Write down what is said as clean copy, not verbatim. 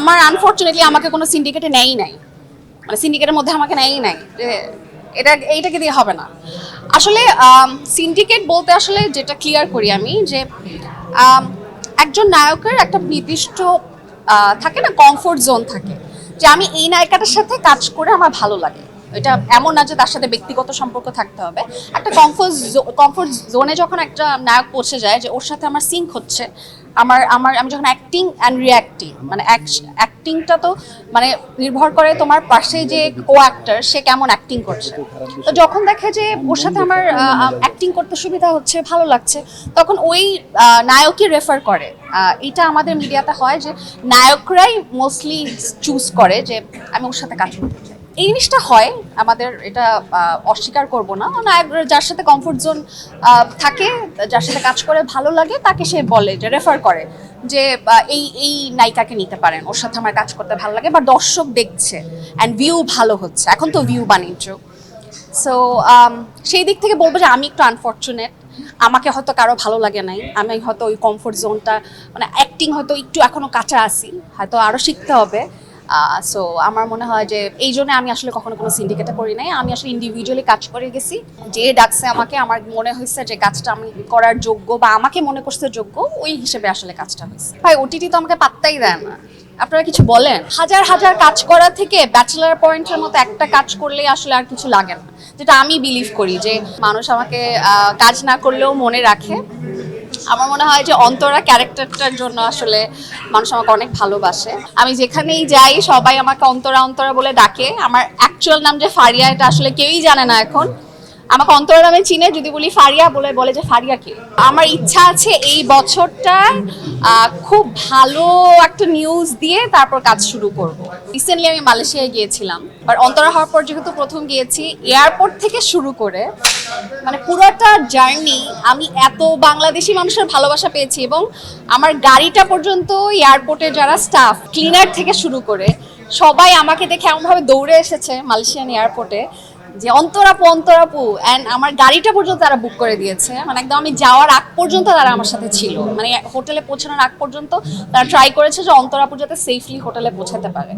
আমার আনফরচুনেটলি আমাকে কোনো সিন্ডিকেটে নেয়ই নাই, মানে সিন্ডিকেটের মধ্যে আমাকে নেয়ই নাই যে এইটাকে দিয়ে হবে না। আসলে সিন্ডিকেট বলতে আসলে যেটা ক্লিয়ার করি আমি যে আম, একজন নায়কের একটা নির্দিষ্ট থাকে না, কমফোর্ট জোন থাকে, যে আমি এই নায়িকাটার সাথে কাজ করে আমার ভালো লাগে। এটা এমন না যে তার সাথে ব্যক্তিগত সম্পর্ক থাকতে হবে। একটা কমফোর্ট জোনে যখন একটা নায়ক পৌঁছে যায় যে ওর সাথে আমার সিঙ্ক হচ্ছে, আমি যখন অ্যাক্টিং অ্যান্ড রিঅ্যাক্টিং, মানে অ্যাক্টিংটা তো মানে নির্ভর করে তোমার পাশে যে কো অ্যাক্টর সে কেমন অ্যাক্টিং করছে। তো যখন দেখে যে ওর সাথে আমার অ্যাক্টিং করতে সুবিধা হচ্ছে, ভালো লাগছে, তখন ওই নায়কই রেফার করে। এটা আমাদের মিডিয়াতে হয় যে নায়করাই মোস্টলি চুজ করে যে আমি ওর সাথে কাজ করতে চাই। এই জিনিসটা হয় আমাদের, এটা অস্বীকার করব না। নায়ক যার সাথে কমফোর্ট জোন থাকে, যার সাথে কাজ করে ভালো লাগে, তাকে সে বলে যে রেফার করে যে এই এই নায়িকাকে নিতে পারেন, ওর সাথে আমার কাজ করতে ভালো লাগে, বা দর্শক দেখছে অ্যান্ড ভিউ ভালো হচ্ছে। এখন তো ভিউ বাণিজ্য। সো সেই দিক থেকে বলবো যে আমি একটু আনফরচুনেট। আমাকে হয়তো কারো ভালো লাগে নাই, আমি হয়তো ওই কমফোর্ট জোনটা, মানে অ্যাক্টিং হয়তো একটু এখনো কাঁচা আছি, হয়তো আরও শিখতে হবে। সো আমার মনে হয় যে এই জন্য আমি আসলে কখনো কোনো সিন্ডিকেটে পড়ি নাই। আমি আসলে ইন্ডিভিজুয়ালি কাজ করে গেছি। যে ডাকছে আমাকে, আমার মনে হয়েছে যে কাজটা আমি করার যোগ্য, বা আমাকে মনে করছে যোগ্য, ওই হিসেবে আসলে কাজটা হয়েছে। ভাই ওটিটি তো আমাকে পাত্তাই দেয় না। আপনারা কিছু বলেন? হাজার হাজার কাজ করা থেকে ব্যাচেলার পয়েন্টের মতো একটা কাজ করলেই আসলে আর কিছু লাগে না, যেটা আমি বিলিভ করি যে মানুষ আমাকে কাজ না করলেও মনে রাখে। আমার মনে হয় যে অন্তরা ক্যারেক্টারটার জন্য আসলে মানুষ আমাকে অনেক ভালোবাসে। আমি যেখানেই যাই সবাই আমাকে অন্তরা অন্তরা বলে ডাকে। আমার অ্যাকচুয়াল নাম যে ফারিয়া, এটা আসলে কেউই জানে না এখন। আমাকে অন্তরা নামে চিনে, যদি বলি ফারিয়া বলে যে ফারিয়া কে। আমার ইচ্ছা আছে এই বছরটা খুব ভালো একটা নিউজ দিয়ে তারপর কাজ শুরু করব। রিসেন্টলি আমি মালয়েশিয়ায় গিয়েছিলাম, বাট অন্তরা হওয়ার পর যেহেতু প্রথম গিয়েছি, এয়ারপোর্ট থেকে শুরু করে মানে পুরোটা জার্নি আমি এত বাংলাদেশি মানুষের ভালোবাসা পেয়েছি, এবং আমার গাড়িটা পর্যন্ত এয়ারপোর্টের যারা স্টাফ, ক্লিনার থেকে শুরু করে সবাই আমাকে দেখে এমনভাবে দৌড়ে এসেছে মালয়েশিয়ান এয়ারপোর্টে যে অন্তরাপু অ্যান্ড আমার গাড়িটা পর্যন্ত তারা বুক করে দিয়েছে। মানে একদম আমি যাওয়ার আগ পর্যন্ত তারা আমার সাথে ছিল, মানে হোটেলে পৌঁছানোর আগ পর্যন্ত তারা ট্রাই করেছে যে অন্তরাপু যাতে সেফলি হোটেলে পৌঁছাতে পারে।